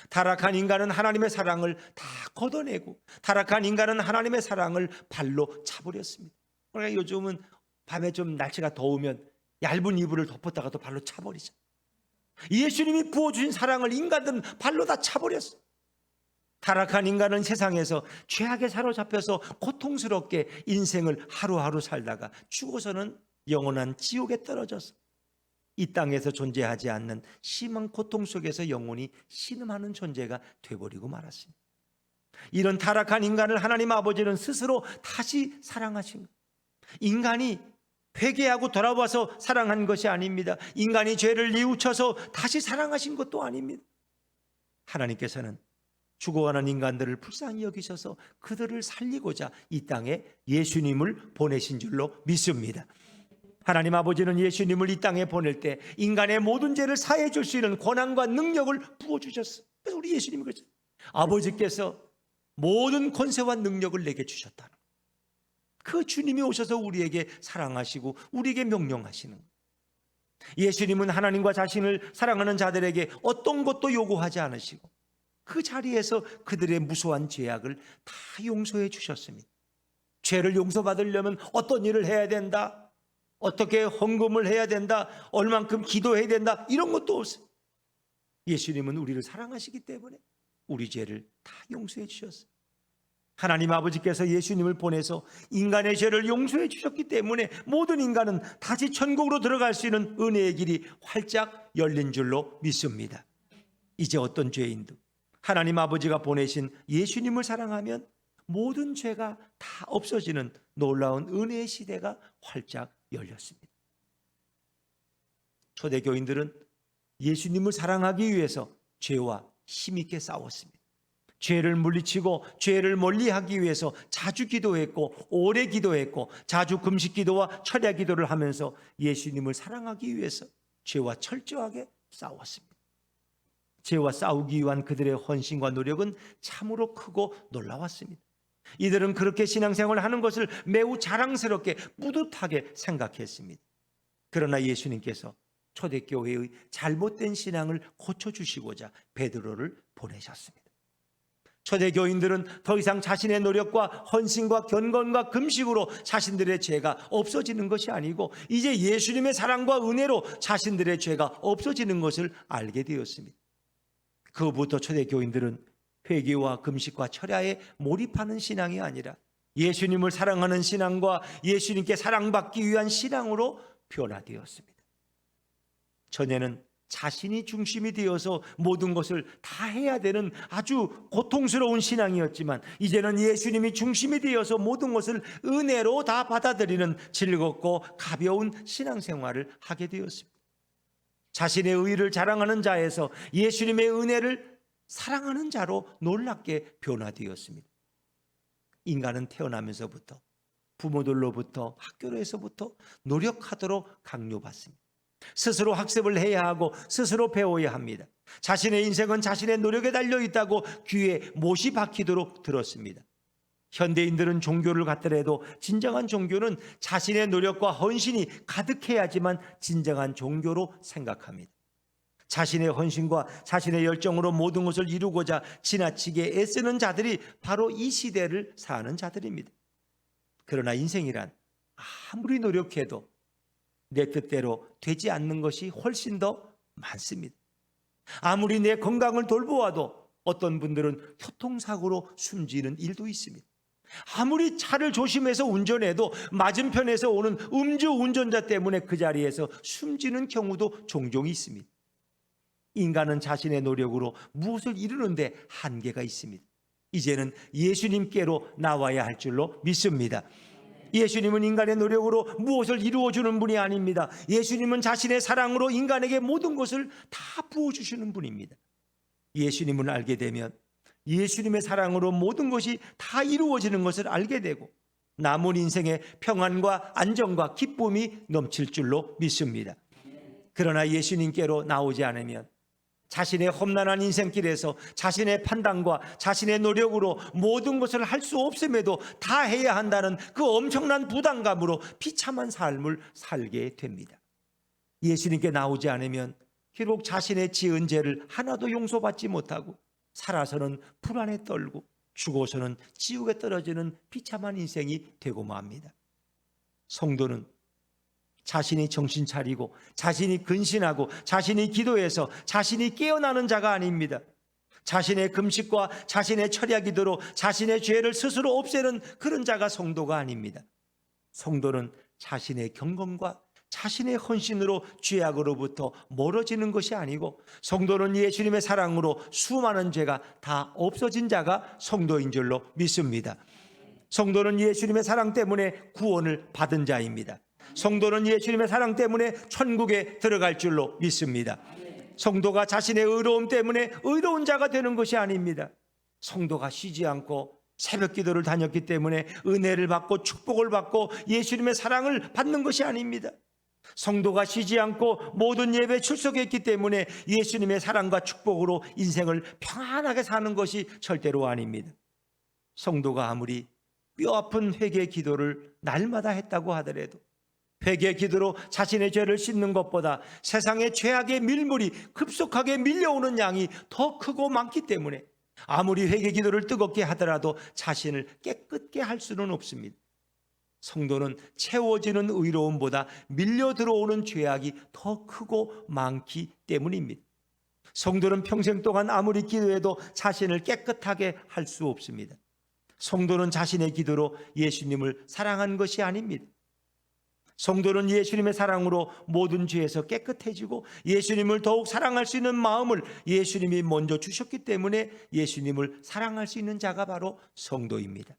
타락한 인간은 하나님의 사랑을 다 걷어내고 타락한 인간은 하나님의 사랑을 발로 차버렸습니다. 그러니까 요즘은 밤에 좀 날씨가 더우면 얇은 이불을 덮었다가 또 발로 차버리죠. 예수님이 부어주신 사랑을 인간들은 발로 다 차버렸어요. 타락한 인간은 세상에서 죄악에 사로잡혀서 고통스럽게 인생을 하루하루 살다가 죽어서는 영원한 지옥에 떨어져서 이 땅에서 존재하지 않는 심한 고통 속에서 영원히 신음하는 존재가 되어버리고 말았습니다. 이런 타락한 인간을 하나님 아버지는 스스로 다시 사랑하신 것. 인간이 회개하고 돌아와서 사랑한 것이 아닙니다. 인간이 죄를 뉘우쳐서 다시 사랑하신 것도 아닙니다. 하나님께서는 죽어가는 인간들을 불쌍히 여기셔서 그들을 살리고자 이 땅에 예수님을 보내신 줄로 믿습니다. 하나님 아버지는 예수님을 이 땅에 보낼 때 인간의 모든 죄를 사해 줄 수 있는 권한과 능력을 부어주셨어요. 그래서 우리 예수님이 그랬어요. 아버지께서 모든 권세와 능력을 내게 주셨다. 그 주님이 오셔서 우리에게 사랑하시고 우리에게 명령하시는 거예요. 예수님은 하나님과 자신을 사랑하는 자들에게 어떤 것도 요구하지 않으시고 그 자리에서 그들의 무수한 죄악을 다 용서해 주셨습니다. 죄를 용서받으려면 어떤 일을 해야 된다, 어떻게 헌금을 해야 된다, 얼만큼 기도해야 된다, 이런 것도 없어요. 예수님은 우리를 사랑하시기 때문에 우리 죄를 다 용서해 주셨어요. 하나님 아버지께서 예수님을 보내서 인간의 죄를 용서해 주셨기 때문에 모든 인간은 다시 천국으로 들어갈 수 있는 은혜의 길이 활짝 열린 줄로 믿습니다. 이제 어떤 죄인도 하나님 아버지가 보내신 예수님을 사랑하면 모든 죄가 다 없어지는 놀라운 은혜의 시대가 활짝 열렸습니다. 초대교인들은 예수님을 사랑하기 위해서 죄와 힘있게 싸웠습니다. 죄를 물리치고 죄를 멀리하기 위해서 자주 기도했고 오래 기도했고 자주 금식 기도와 철야 기도를 하면서 예수님을 사랑하기 위해서 죄와 철저하게 싸웠습니다. 죄와 싸우기 위한 그들의 헌신과 노력은 참으로 크고 놀라웠습니다. 이들은 그렇게 신앙생활을 하는 것을 매우 자랑스럽게 뿌듯하게 생각했습니다. 그러나 예수님께서 초대교회의 잘못된 신앙을 고쳐주시고자 베드로를 보내셨습니다. 초대교인들은 더 이상 자신의 노력과 헌신과 경건과 금식으로 자신들의 죄가 없어지는 것이 아니고 이제 예수님의 사랑과 은혜로 자신들의 죄가 없어지는 것을 알게 되었습니다. 그부터 초대교인들은 회개와 금식과 철야에 몰입하는 신앙이 아니라 예수님을 사랑하는 신앙과 예수님께 사랑받기 위한 신앙으로 변화되었습니다. 전에는 자신이 중심이 되어서 모든 것을 다 해야 되는 아주 고통스러운 신앙이었지만 이제는 예수님이 중심이 되어서 모든 것을 은혜로 다 받아들이는 즐겁고 가벼운 신앙생활을 하게 되었습니다. 자신의 의를 자랑하는 자에서 예수님의 은혜를 사랑하는 자로 놀랍게 변화되었습니다. 인간은 태어나면서부터 부모들로부터 학교에서부터 노력하도록 강요받습니다. 스스로 학습을 해야 하고 스스로 배워야 합니다. 자신의 인생은 자신의 노력에 달려 있다고 귀에 못이 박히도록 들었습니다. 현대인들은 종교를 갖더라도 진정한 종교는 자신의 노력과 헌신이 가득해야지만 진정한 종교로 생각합니다. 자신의 헌신과 자신의 열정으로 모든 것을 이루고자 지나치게 애쓰는 자들이 바로 이 시대를 사는 자들입니다. 그러나 인생이란 아무리 노력해도 내 뜻대로 되지 않는 것이 훨씬 더 많습니다. 아무리 내 건강을 돌보아도 어떤 분들은 교통사고로 숨지는 일도 있습니다. 아무리 차를 조심해서 운전해도 맞은편에서 오는 음주 운전자 때문에 그 자리에서 숨지는 경우도 종종 있습니다. 인간은 자신의 노력으로 무엇을 이루는데 한계가 있습니다. 이제는 예수님께로 나와야 할 줄로 믿습니다. 예수님은 인간의 노력으로 무엇을 이루어주는 분이 아닙니다. 예수님은 자신의 사랑으로 인간에게 모든 것을 다 부어주시는 분입니다. 예수님을 알게 되면 예수님의 사랑으로 모든 것이 다 이루어지는 것을 알게 되고 남은 인생의 평안과 안정과 기쁨이 넘칠 줄로 믿습니다. 그러나 예수님께로 나오지 않으면 자신의 험난한 인생길에서 자신의 판단과 자신의 노력으로 모든 것을 할 수 없음에도 다 해야 한다는 그 엄청난 부담감으로 비참한 삶을 살게 됩니다. 예수님께 나오지 않으면 결국 자신의 지은 죄를 하나도 용서받지 못하고 살아서는 불안에 떨고 죽어서는 지옥에 떨어지는 비참한 인생이 되고 맙니다. 성도는 자신이 정신 차리고 자신이 근신하고 자신이 기도해서 자신이 깨어나는 자가 아닙니다. 자신의 금식과 자신의 철야 기도로 자신의 죄를 스스로 없애는 그런 자가 성도가 아닙니다. 성도는 자신의 경건과 자신의 헌신으로 죄악으로부터 멀어지는 것이 아니고 성도는 예수님의 사랑으로 수많은 죄가 다 없어진 자가 성도인 줄로 믿습니다. 성도는 예수님의 사랑 때문에 구원을 받은 자입니다. 성도는 예수님의 사랑 때문에 천국에 들어갈 줄로 믿습니다. 성도가 자신의 의로움 때문에 의로운 자가 되는 것이 아닙니다. 성도가 쉬지 않고 새벽 기도를 다녔기 때문에 은혜를 받고 축복을 받고 예수님의 사랑을 받는 것이 아닙니다. 성도가 쉬지 않고 모든 예배에 출석했기 때문에 예수님의 사랑과 축복으로 인생을 평안하게 사는 것이 절대로 아닙니다. 성도가 아무리 뼈아픈 회개 기도를 날마다 했다고 하더라도 회개 기도로 자신의 죄를 씻는 것보다 세상의 죄악의 밀물이 급속하게 밀려오는 양이 더 크고 많기 때문에 아무리 회개 기도를 뜨겁게 하더라도 자신을 깨끗게 할 수는 없습니다. 성도는 채워지는 의로움보다 밀려 들어오는 죄악이 더 크고 많기 때문입니다. 성도는 평생 동안 아무리 기도해도 자신을 깨끗하게 할 수 없습니다. 성도는 자신의 기도로 예수님을 사랑한 것이 아닙니다. 성도는 예수님의 사랑으로 모든 죄에서 깨끗해지고 예수님을 더욱 사랑할 수 있는 마음을 예수님이 먼저 주셨기 때문에 예수님을 사랑할 수 있는 자가 바로 성도입니다.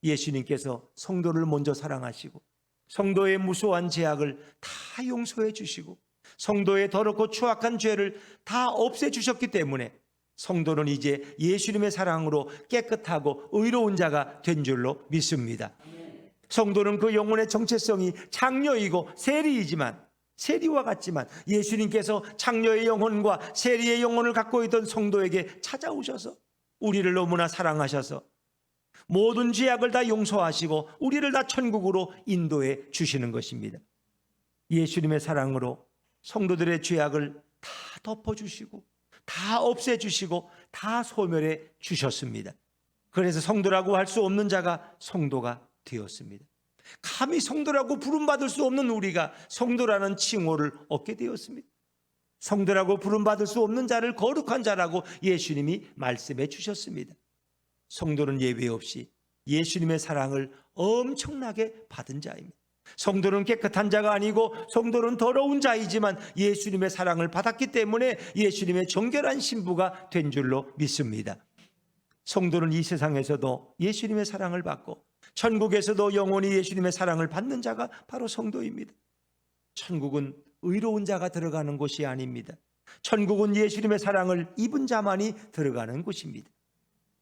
예수님께서 성도를 먼저 사랑하시고 성도의 무수한 죄악을 다 용서해 주시고 성도의 더럽고 추악한 죄를 다 없애 주셨기 때문에 성도는 이제 예수님의 사랑으로 깨끗하고 의로운 자가 된 줄로 믿습니다. 성도는 그 영혼의 정체성이 장녀이고 세리이지만 세리와 같지만 예수님께서 창녀의 영혼과 세리의 영혼을 갖고 있던 성도에게 찾아오셔서 우리를 너무나 사랑하셔서 모든 죄악을 다 용서하시고 우리를 다 천국으로 인도해 주시는 것입니다. 예수님의 사랑으로 성도들의 죄악을 다 덮어주시고 다 없애주시고 다 소멸해 주셨습니다. 그래서 성도라고 할 수 없는 자가 성도가 되었습니다. 감히 성도라고 부름받을 수 없는 우리가 성도라는 칭호를 얻게 되었습니다. 성도라고 부름받을 수 없는 자를 거룩한 자라고 예수님이 말씀해 주셨습니다. 성도는 예외 없이 예수님의 사랑을 엄청나게 받은 자입니다. 성도는 깨끗한 자가 아니고 성도는 더러운 자이지만 예수님의 사랑을 받았기 때문에 예수님의 정결한 신부가 된 줄로 믿습니다. 성도는 이 세상에서도 예수님의 사랑을 받고 천국에서도 영원히 예수님의 사랑을 받는 자가 바로 성도입니다. 천국은 의로운 자가 들어가는 곳이 아닙니다. 천국은 예수님의 사랑을 입은 자만이 들어가는 곳입니다.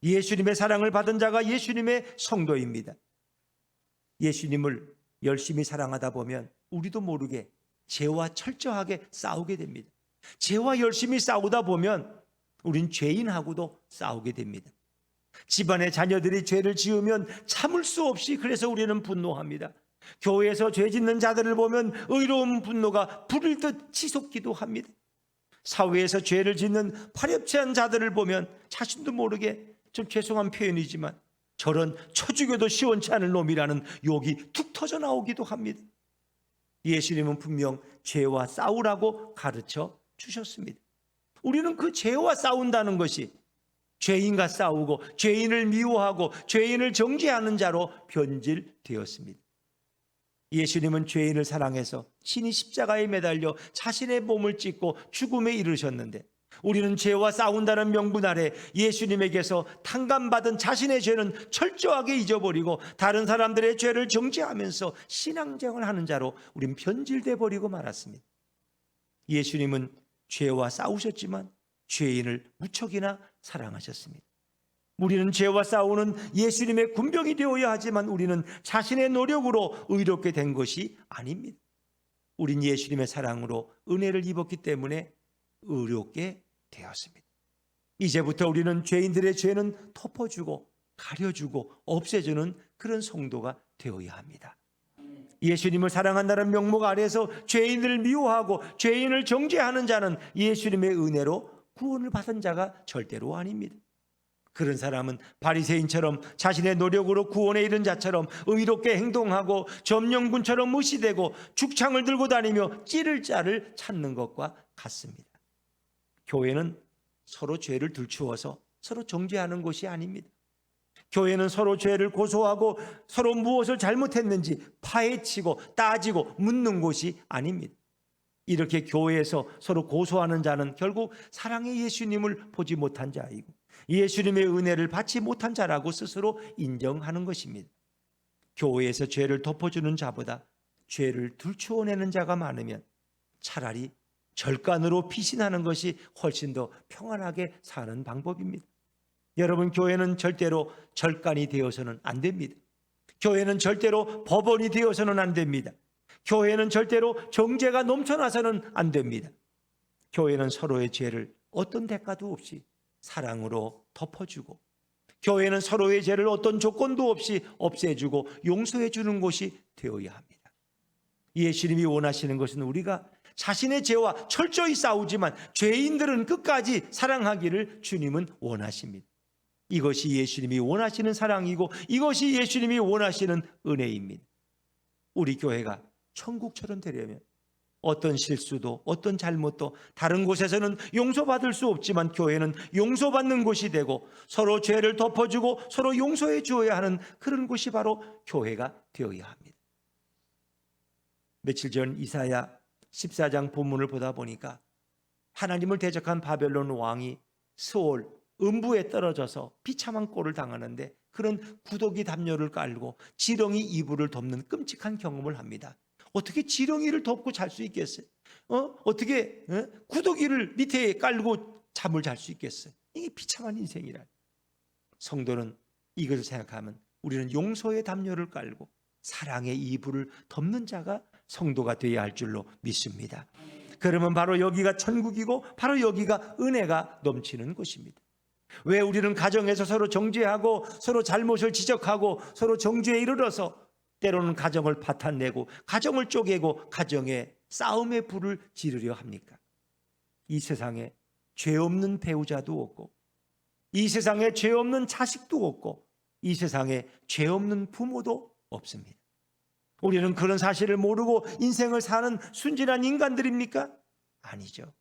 예수님의 사랑을 받은 자가 예수님의 성도입니다. 예수님을 열심히 사랑하다 보면 우리도 모르게 죄와 철저하게 싸우게 됩니다. 죄와 열심히 싸우다 보면 우린 죄인하고도 싸우게 됩니다. 집안의 자녀들이 죄를 지으면 참을 수 없이 그래서 우리는 분노합니다. 교회에서 죄 짓는 자들을 보면 의로운 분노가 불을 듯 치솟기도 합니다. 사회에서 죄를 짓는 파렴치한 자들을 보면 자신도 모르게 좀 죄송한 표현이지만 저런 쳐죽여도 시원치 않을 놈이라는 욕이 툭 터져 나오기도 합니다. 예수님은 분명 죄와 싸우라고 가르쳐 주셨습니다. 우리는 그 죄와 싸운다는 것이 죄인과 싸우고 죄인을 미워하고 죄인을 정죄하는 자로 변질되었습니다. 예수님은 죄인을 사랑해서 신이 십자가에 매달려 자신의 몸을 찢고 죽음에 이르셨는데 우리는 죄와 싸운다는 명분 아래 예수님에게서 탕감받은 자신의 죄는 철저하게 잊어버리고 다른 사람들의 죄를 정죄하면서 신앙생활을 하는 자로 우린 변질돼 버리고 말았습니다. 예수님은 죄와 싸우셨지만 죄인을 무척이나 사랑하셨습니다. 우리는 죄와 싸우는 예수님의 군병이 되어야 하지만 우리는 자신의 노력으로 의롭게 된 것이 아닙니다. 우린 예수님의 사랑으로 은혜를 입었기 때문에 의롭게 되었습니다. 이제부터 우리는 죄인들의 죄는 덮어주고 가려주고 없애주는 그런 성도가 되어야 합니다. 예수님을 사랑한다는 명목 아래서 죄인을 미워하고 죄인을 정죄하는 자는 예수님의 은혜로 구원을 받은 자가 절대로 아닙니다. 그런 사람은 바리새인처럼 자신의 노력으로 구원에 이른 자처럼 의롭게 행동하고 점령군처럼 무시되고 죽창을 들고 다니며 찌를 자를 찾는 것과 같습니다. 교회는 서로 죄를 들추어서 서로 정죄하는 것이 아닙니다. 교회는 서로 죄를 고소하고 서로 무엇을 잘못했는지 파헤치고 따지고 묻는 곳이 아닙니다. 이렇게 교회에서 서로 고소하는 자는 결국 사랑의 예수님을 보지 못한 자이고 예수님의 은혜를 받지 못한 자라고 스스로 인정하는 것입니다. 교회에서 죄를 덮어주는 자보다 죄를 들추어내는 자가 많으면 차라리 절간으로 피신하는 것이 훨씬 더 평안하게 사는 방법입니다. 여러분, 교회는 절대로 절간이 되어서는 안 됩니다. 교회는 절대로 법원이 되어서는 안 됩니다. 교회는 절대로 정죄가 넘쳐나서는 안 됩니다. 교회는 서로의 죄를 어떤 대가도 없이 사랑으로 덮어주고 교회는 서로의 죄를 어떤 조건도 없이 없애주고 용서해 주는 곳이 되어야 합니다. 예수님이 원하시는 것은 우리가 자신의 죄와 철저히 싸우지만 죄인들은 끝까지 사랑하기를 주님은 원하십니다. 이것이 예수님이 원하시는 사랑이고 이것이 예수님이 원하시는 은혜입니다. 우리 교회가 천국처럼 되려면 어떤 실수도 어떤 잘못도 다른 곳에서는 용서받을 수 없지만 교회는 용서받는 곳이 되고 서로 죄를 덮어주고 서로 용서해 주어야 하는 그런 곳이 바로 교회가 되어야 합니다. 며칠 전 이사야 14장 본문을 보다 보니까 하나님을 대적한 바벨론 왕이 스올 음부에 떨어져서 비참한 꼴을 당하는데 그런 구더기 담요를 깔고 지렁이 이불을 덮는 끔찍한 경험을 합니다. 어떻게 지렁이를 덮고 잘 수 있겠어요? 어떻게 구더기를 밑에 깔고 잠을 잘 수 있겠어요? 이게 비참한 인생이라. 성도는 이것을 생각하면 우리는 용서의 담요를 깔고 사랑의 이불을 덮는 자가 성도가 되어야 할 줄로 믿습니다. 그러면 바로 여기가 천국이고 바로 여기가 은혜가 넘치는 곳입니다. 왜 우리는 가정에서 서로 정죄하고 서로 잘못을 지적하고 서로 정죄에 이르러서 때로는 가정을 파탄내고 가정을 쪼개고 가정에 싸움의 불을 지르려 합니까? 이 세상에 죄 없는 배우자도 없고 이 세상에 죄 없는 자식도 없고 이 세상에 죄 없는 부모도 없습니다. 우리는 그런 사실을 모르고 인생을 사는 순진한 인간들입니까? 아니죠.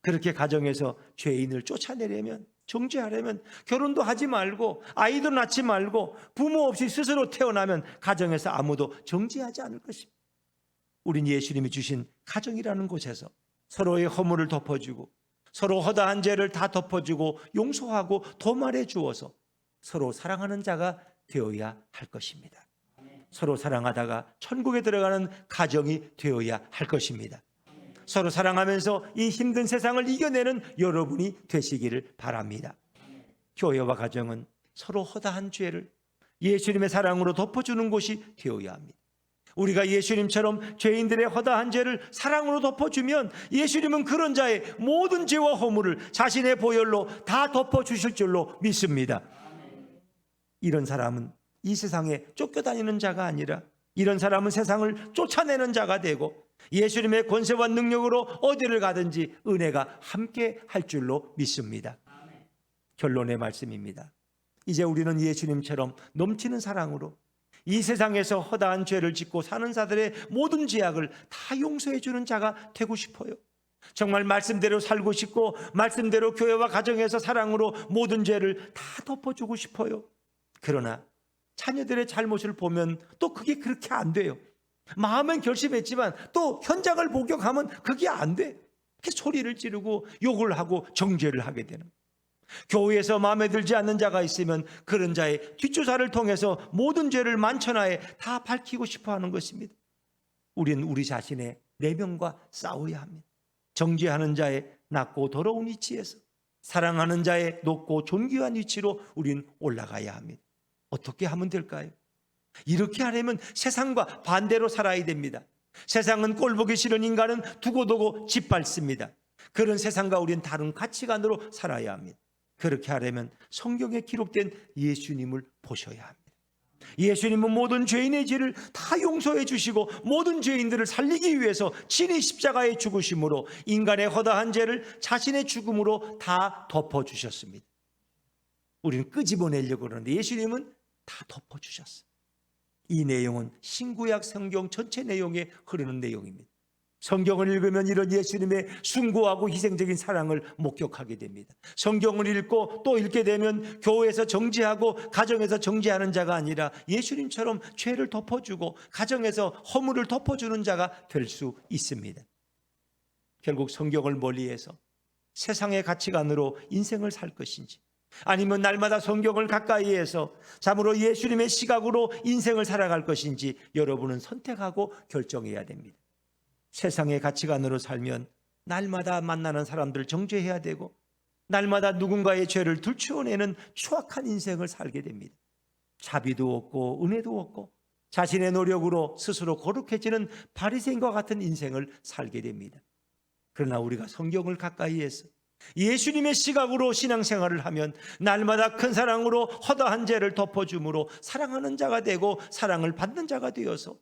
그렇게 가정에서 죄인을 쫓아내려면, 정죄하려면 결혼도 하지 말고 아이도 낳지 말고 부모 없이 스스로 태어나면 가정에서 아무도 정죄하지 않을 것입니다. 우린 예수님이 주신 가정이라는 곳에서 서로의 허물을 덮어주고 서로 허다한 죄를 다 덮어주고 용서하고 도말해 주어서 서로 사랑하는 자가 되어야 할 것입니다. 서로 사랑하다가 천국에 들어가는 가정이 되어야 할 것입니다. 서로 사랑하면서 이 힘든 세상을 이겨내는 여러분이 되시기를 바랍니다. 교회와 가정은 서로 허다한 죄를 예수님의 사랑으로 덮어주는 곳이 되어야 합니다. 우리가 예수님처럼 죄인들의 허다한 죄를 사랑으로 덮어주면 예수님은 그런 자의 모든 죄와 허물을 자신의 보혈로 다 덮어주실 줄로 믿습니다. 이런 사람은 이 세상에 쫓겨다니는 자가 아니라 이런 사람은 세상을 쫓아내는 자가 되고 예수님의 권세와 능력으로 어디를 가든지 은혜가 함께 할 줄로 믿습니다. 결론의 말씀입니다. 이제 우리는 예수님처럼 넘치는 사랑으로 이 세상에서 허다한 죄를 짓고 사는 자들의 모든 죄악을 다 용서해 주는 자가 되고 싶어요. 정말 말씀대로 살고 싶고 말씀대로 교회와 가정에서 사랑으로 모든 죄를 다 덮어주고 싶어요. 그러나 자녀들의 잘못을 보면 또 그게 그렇게 안 돼요. 마음은 결심했지만 또 현장을 목격하면 그게 안 돼. 이렇게 소리를 지르고 욕을 하고 정죄를 하게 되는 거예요. 교회에서 마음에 들지 않는 자가 있으면 그런 자의 뒷조사를 통해서 모든 죄를 만천하에 다 밝히고 싶어 하는 것입니다. 우리는 우리 자신의 내면과 싸워야 합니다. 정죄하는 자의 낮고 더러운 위치에서 사랑하는 자의 높고 존귀한 위치로 우리는 올라가야 합니다. 어떻게 하면 될까요? 이렇게 하려면 세상과 반대로 살아야 됩니다. 세상은 꼴보기 싫은 인간은 두고두고 짓밟습니다. 그런 세상과 우리는 다른 가치관으로 살아야 합니다. 그렇게 하려면 성경에 기록된 예수님을 보셔야 합니다. 예수님은 모든 죄인의 죄를 다 용서해 주시고 모든 죄인들을 살리기 위해서 친히 십자가에 죽으심으로 인간의 허다한 죄를 자신의 죽음으로 다 덮어주셨습니다. 우리는 끄집어내려고 그러는데 예수님은 다 덮어주셨어요. 이 내용은 신구약 성경 전체 내용에 흐르는 내용입니다. 성경을 읽으면 이런 예수님의 숭고하고 희생적인 사랑을 목격하게 됩니다. 성경을 읽고 또 읽게 되면 교회에서 정죄하고 가정에서 정죄하는 자가 아니라 예수님처럼 죄를 덮어주고 가정에서 허물을 덮어주는 자가 될 수 있습니다. 결국 성경을 멀리해서 세상의 가치관으로 인생을 살 것인지 아니면 날마다 성경을 가까이해서 참으로 예수님의 시각으로 인생을 살아갈 것인지 여러분은 선택하고 결정해야 됩니다. 세상의 가치관으로 살면 날마다 만나는 사람들 정죄해야 되고 날마다 누군가의 죄를 들추어내는 추악한 인생을 살게 됩니다. 자비도 없고 은혜도 없고 자신의 노력으로 스스로 거룩해지는 바리새인과 같은 인생을 살게 됩니다. 그러나 우리가 성경을 가까이해서 예수님의 시각으로 신앙생활을 하면 날마다 큰 사랑으로 허다한 죄를 덮어줌으로 사랑하는 자가 되고 사랑을 받는 자가 되어서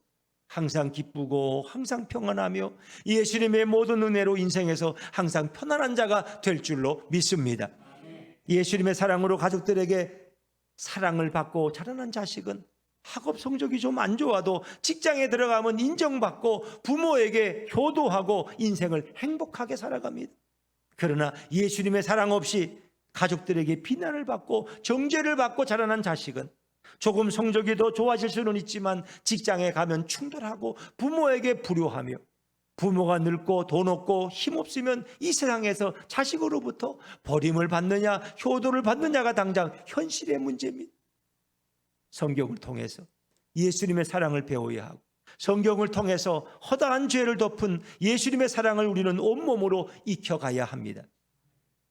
항상 기쁘고 항상 평안하며 예수님의 모든 은혜로 인생에서 항상 편안한 자가 될 줄로 믿습니다. 예수님의 사랑으로 가족들에게 사랑을 받고 자라난 자식은 학업 성적이 좀 안 좋아도 직장에 들어가면 인정받고 부모에게 효도하고 인생을 행복하게 살아갑니다. 그러나 예수님의 사랑 없이 가족들에게 비난을 받고 정죄를 받고 자라난 자식은 조금 성적이 더 좋아질 수는 있지만 직장에 가면 충돌하고 부모에게 불효하며 부모가 늙고 돈 없고 힘없으면 이 세상에서 자식으로부터 버림을 받느냐 효도를 받느냐가 당장 현실의 문제입니다. 성경을 통해서 예수님의 사랑을 배워야 하고 성경을 통해서 허다한 죄를 덮은 예수님의 사랑을 우리는 온몸으로 익혀가야 합니다.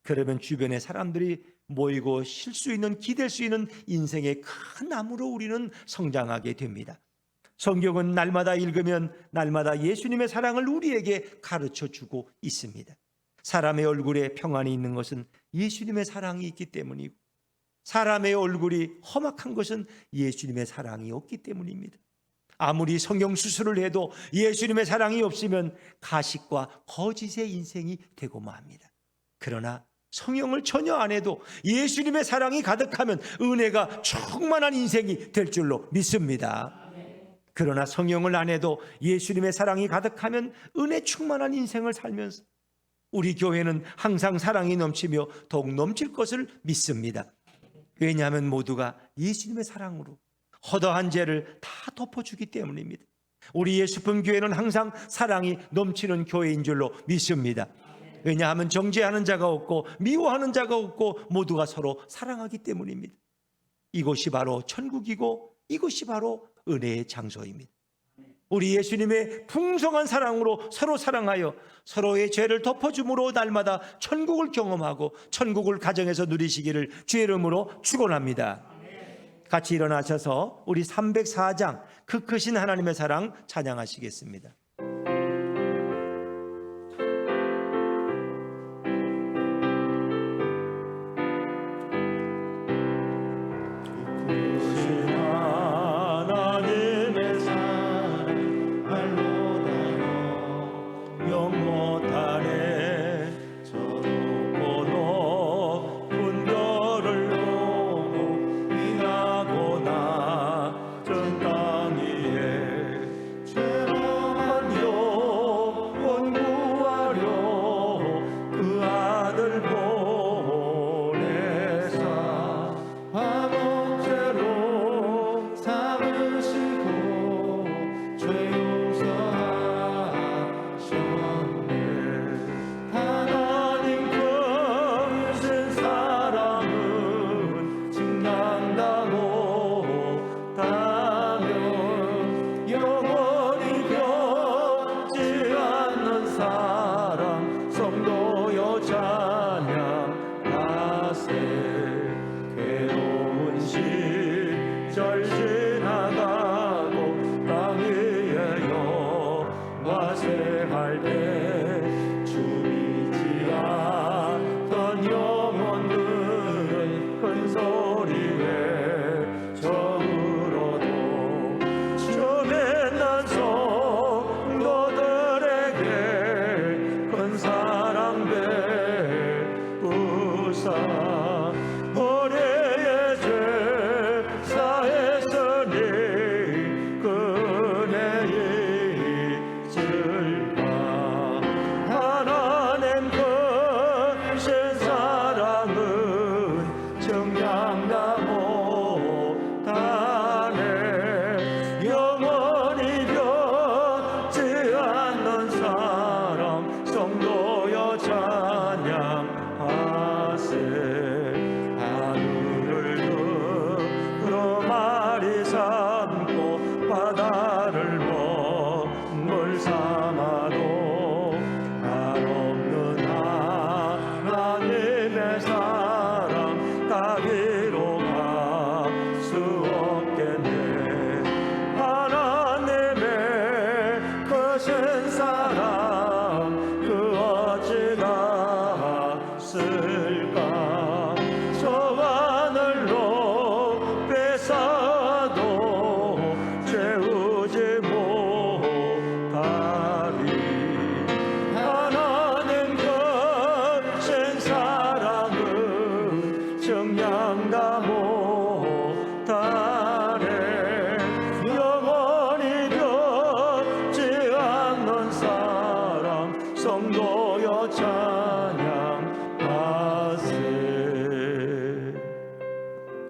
그러면 주변의 사람들이 모이고 쉴 수 있는 기댈 수 있는 인생의 큰 나무로 우리는 성장하게 됩니다. 성경은 날마다 읽으면 날마다 예수님의 사랑을 우리에게 가르쳐 주고 있습니다. 사람의 얼굴에 평안이 있는 것은 예수님의 사랑이 있기 때문이고, 사람의 얼굴이 험악한 것은 예수님의 사랑이 없기 때문입니다. 아무리 성형수술을 해도 예수님의 사랑이 없으면 가식과 거짓의 인생이 되고 맙니다. 그러나 성형을 전혀 안 해도 예수님의 사랑이 가득하면 은혜가 충만한 인생이 될 줄로 믿습니다. 그러나 성형을 안 해도 예수님의 사랑이 가득하면 은혜 충만한 인생을 살면서 우리 교회는 항상 사랑이 넘치며 더욱 넘칠 것을 믿습니다. 왜냐하면 모두가 예수님의 사랑으로 허다한 죄를 다 덮어주기 때문입니다. 우리 예수품교회는 항상 사랑이 넘치는 교회인 줄로 믿습니다. 왜냐하면 정죄하는 자가 없고 미워하는 자가 없고 모두가 서로 사랑하기 때문입니다. 이곳이 바로 천국이고 이곳이 바로 은혜의 장소입니다. 우리 예수님의 풍성한 사랑으로 서로 사랑하여 서로의 죄를 덮어줌으로 날마다 천국을 경험하고 천국을 가정에서 누리시기를 주의 이름으로 축원합니다. 같이 일어나셔서 우리 304장 그 크신 하나님의 사랑 찬양하시겠습니다.
절제